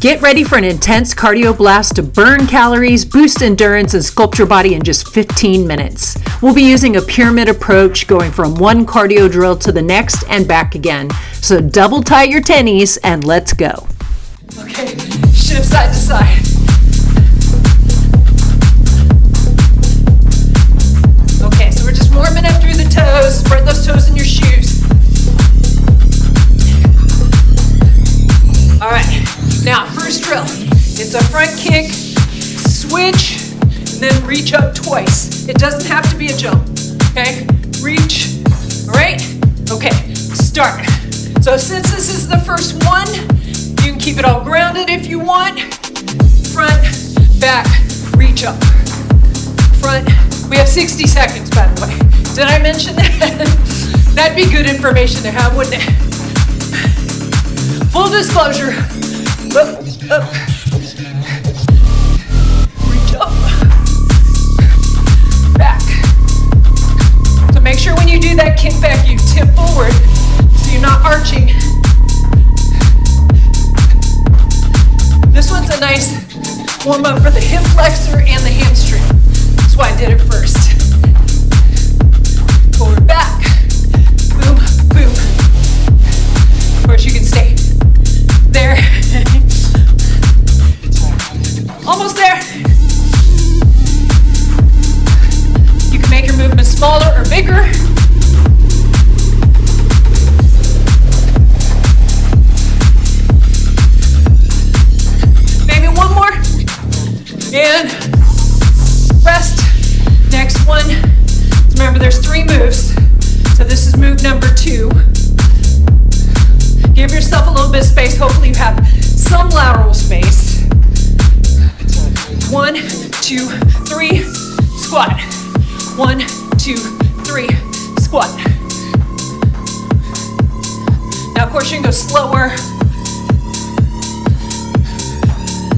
Get ready for an intense cardio blast to burn calories, boost endurance, and sculpt your body in just 15 minutes. We'll be using a pyramid approach, going from one cardio drill to the next and back again. So double tight your tennies and let's go. Okay, shift side to side. Okay, so we're just warming up through the toes. Spread those toes in your shoes. All right, now first drill. It's a front kick, switch, and then reach up twice. It doesn't have to be a jump, okay? Reach, all right? Okay, start. So since this is the first one, you can keep it all grounded if you want. Front, back, reach up. Front, we have 60 seconds, by the way. Did I mention that? That'd be good information to have, wouldn't it? Full disclosure, up, reach up, back. So make sure when you do that kick back, you tip forward so you're not arching. This one's a nice warm up for the hip flexor and the hamstring. That's why I did it first. Forward, back, boom, boom. Of course, you can stay there. Almost there. You can make your movement smaller or bigger. Maybe one more. And rest. Next one. Remember, there's 3 moves. So this is move number 2. Give yourself a little bit of space. Hopefully you have some lateral space. 1, 2, 3, squat. 1, 2, 3, squat. Now, of course, you can go slower.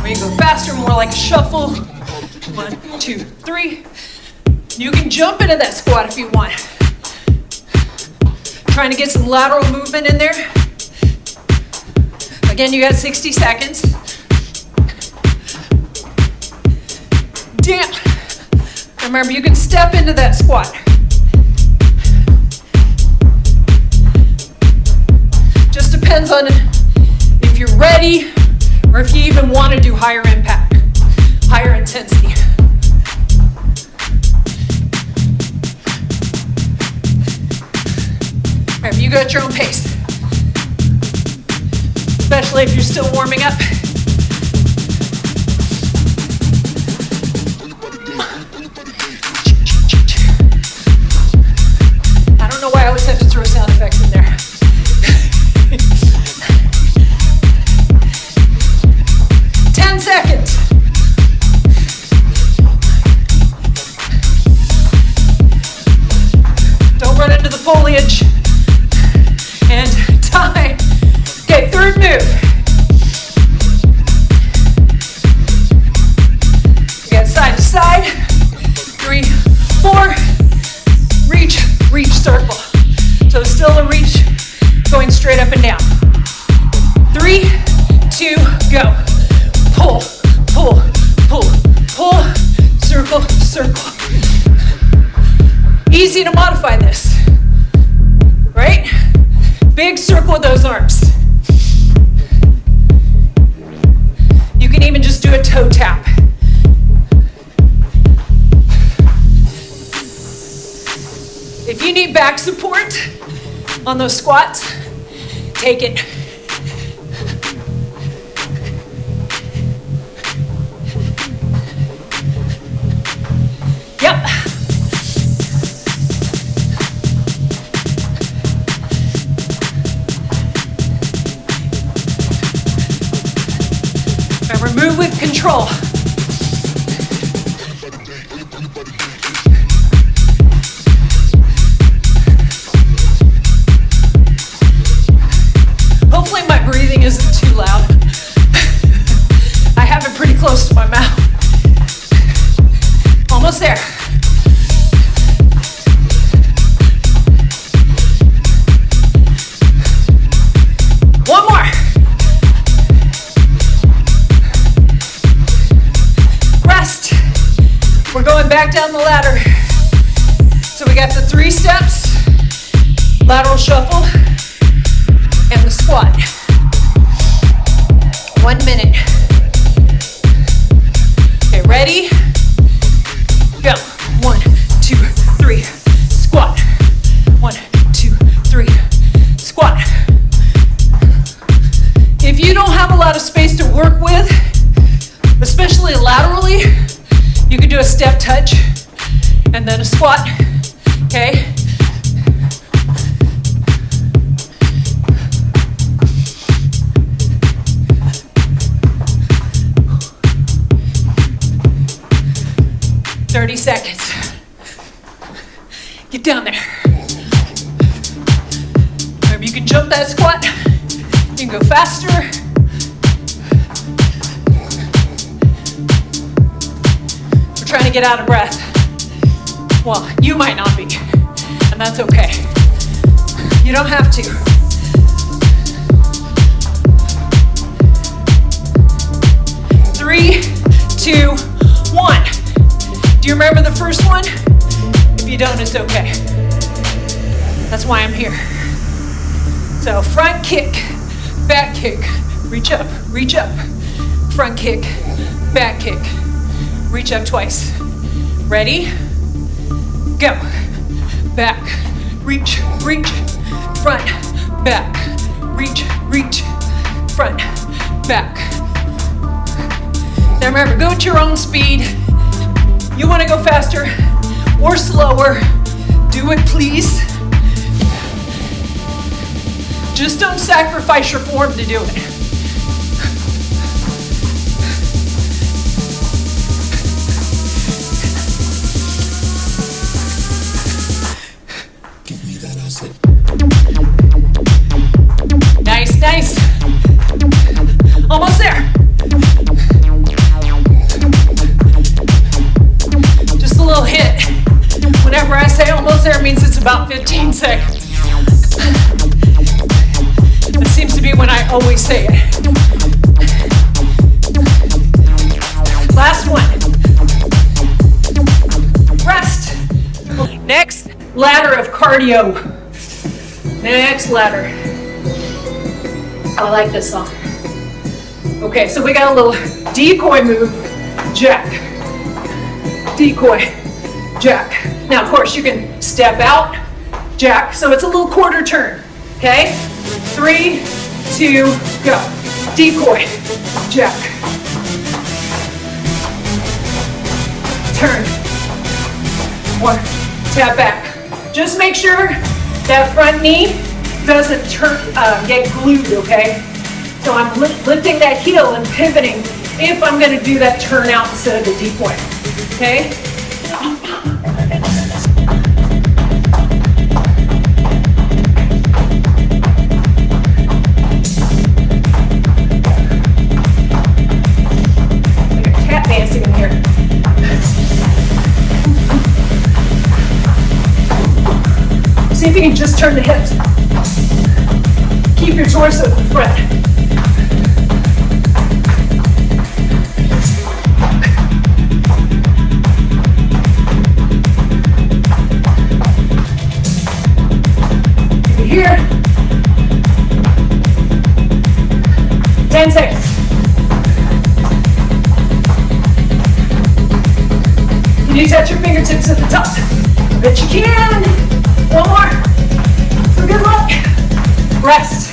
Or you can go faster, more like a shuffle. 1, 2, 3. You can jump into that squat if you want. Trying to get some lateral movement in there. Again, you got 60 seconds. Damn. Remember, you can step into that squat. Just depends on if you're ready or if you even want to do higher impact, higher intensity. Remember, you go at your own pace. Especially if you're still warming up. I don't know why I always have to throw sound effects in there. Seconds. Don't run into the foliage. And time. Okay, third move. Again, side to side. 3, 4. Reach, reach, circle. So still a reach going straight up and down. 3, 2, go. Pull, pull, pull, pull, circle, circle. Easy to modify this, right? Big circle with those arms. You can even just do a toe tap. If you need back support on those squats, take it. Yep. Remember, move with control. Hopefully my breathing isn't too loud. I have it pretty close to my mouth. Almost there. One more. back down the ladder. So we got the 3 steps, lateral shuffle, and the squat. 1 minute. Okay, ready? Go. 1, 2, 3, squat. 1, 2, 3, squat. If you don't have a lot of space to work with, especially laterally, you can do a step touch and then a squat, okay? "30 seconds. Get down there. Remember, you can jump that squat. You can go faster. We're trying to get out of breath. Well, you might not be, and that's okay. You don't have to. Three, 2, 1. Do you remember the first one? If you don't, it's okay. That's why I'm here. So front kick, back kick, reach up, front kick, back kick, reach up twice. Ready? Go. Back, reach, front, back, reach, front, back. Now remember, go at your own speed. You want to go faster or slower, do it please. Just don't sacrifice your form to do it. Give me that acid. Nice. Almost there. Just a little hit. Whenever I say almost there, it means it's about 15 seconds. That seems to be when I always say it. Last one. Rest. Next ladder of cardio. Next ladder. I like this song. Okay, so we got a little decoy move, jack. Decoy, jack. Now, of course, you can step out, jack. So it's a little quarter turn, okay? 3, 2, go. Decoy, jack. Turn. 1, tap back. Just make sure that front knee doesn't get glued, okay? So I'm lifting that heel and pivoting if I'm gonna do that turn out instead of the decoy, okay? Tap dancing in here. See if you can just turn the hips. Keep your torso in front. Here. 10 seconds. Can you touch your fingertips at the top? I bet you can. One more. So good luck. Rest.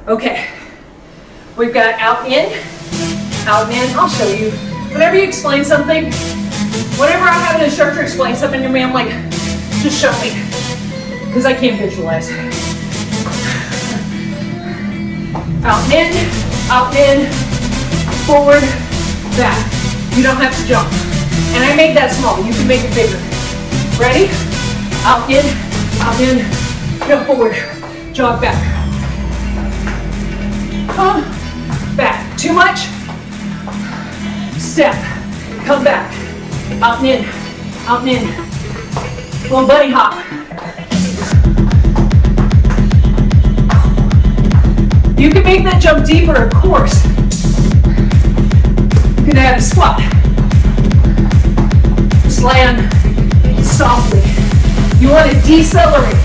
Okay. We've got out and in. I'll show you. Whenever you explain something, whenever I'm having an instructor explain something to me, I'm like, just show me. Because I can't visualize. Out and in, forward, back. You don't have to jump. And I made that small. You can make it bigger. Ready? Out in, jump forward, jog back. Back. Too much? Step. Come back. Out and in. Little bunny hop. You can make that jump deeper, of course. We're gonna add a squat. Just land softly. You want to decelerate.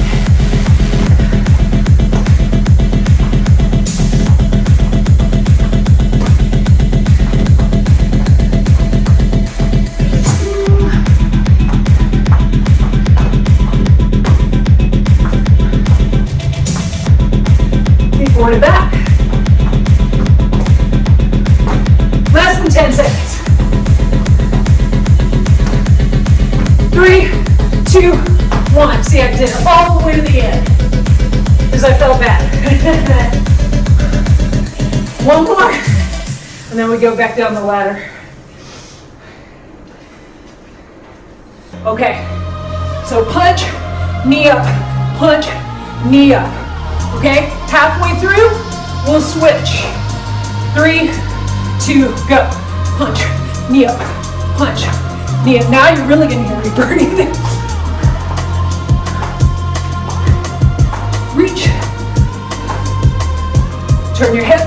Forward and back. Less than 10 seconds. 3, 2, 1. See, I did it all the way to the end because I felt bad. One more, and then we go back down the ladder. Okay, so punch, knee up, punch, knee up. Okay, halfway through, we'll switch. 3, 2, go. Punch, knee up, punch, knee up. Now you're really gonna hear me burning. Reach. Turn your hip.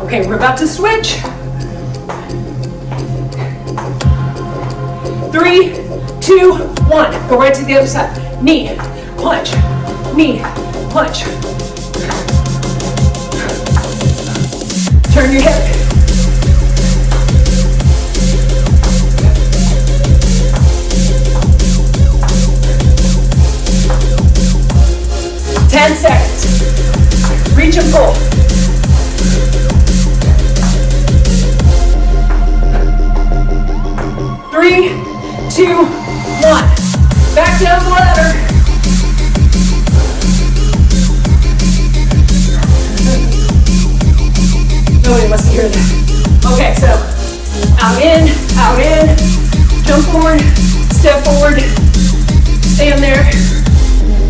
Okay, we're about to switch. 3, 2, 1. Go right to the other side. Knee, punch, knee, punch. Turn your hip. Ten seconds. Reach and pull. 3, 2, 1. Back down the ladder. Nobody wants to hear that. Okay, so out in, jump forward, step forward, stand there,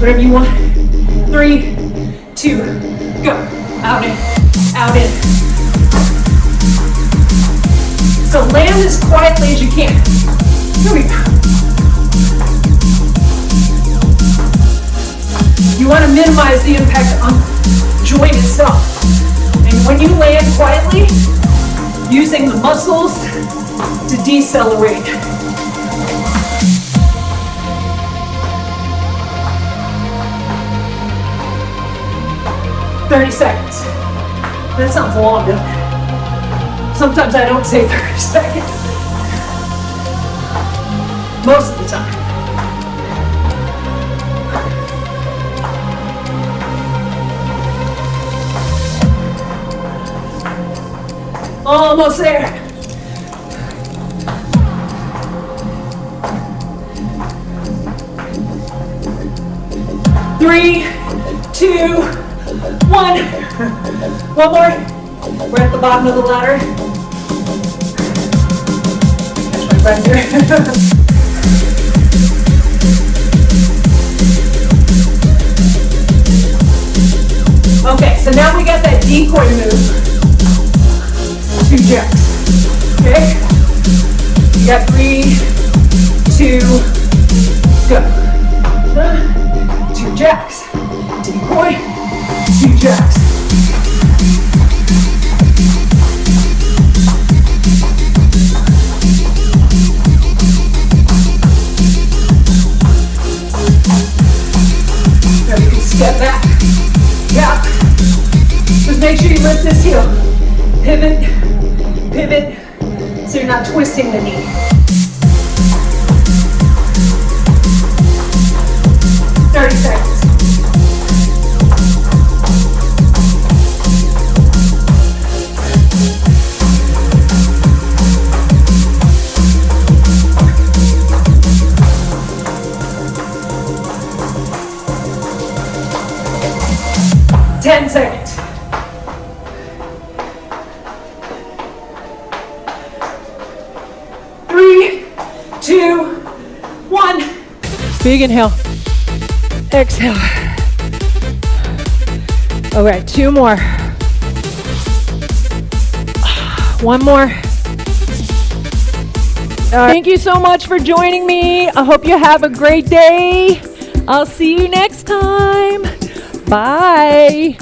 whatever you want. 3, 2, go. Out in. So land as quietly as you can. Here we go. You want to minimize the impact on the joint itself. And when you land quietly, using the muscles to decelerate. "30 seconds. That sounds long, doesn't it? Sometimes I don't say 30 seconds. Most of the time. Almost there. Three, 2, 1. One more. We're at the bottom of the ladder. Catch my breath here. Okay, so now we got that decoy move. 2 jacks. Okay? You got 3, 2, go. 2 jacks. Decoy, 2 jacks. Now you can step back. Yeah. Just make sure you lift this heel. Pivot, so you're not twisting the knee. 30 seconds. Ten seconds. 3, 2, 1. Big inhale. Exhale. All right, 2 more. 1 more. Thank you so much for joining me. I hope you have a great day. I'll see you next time. Bye.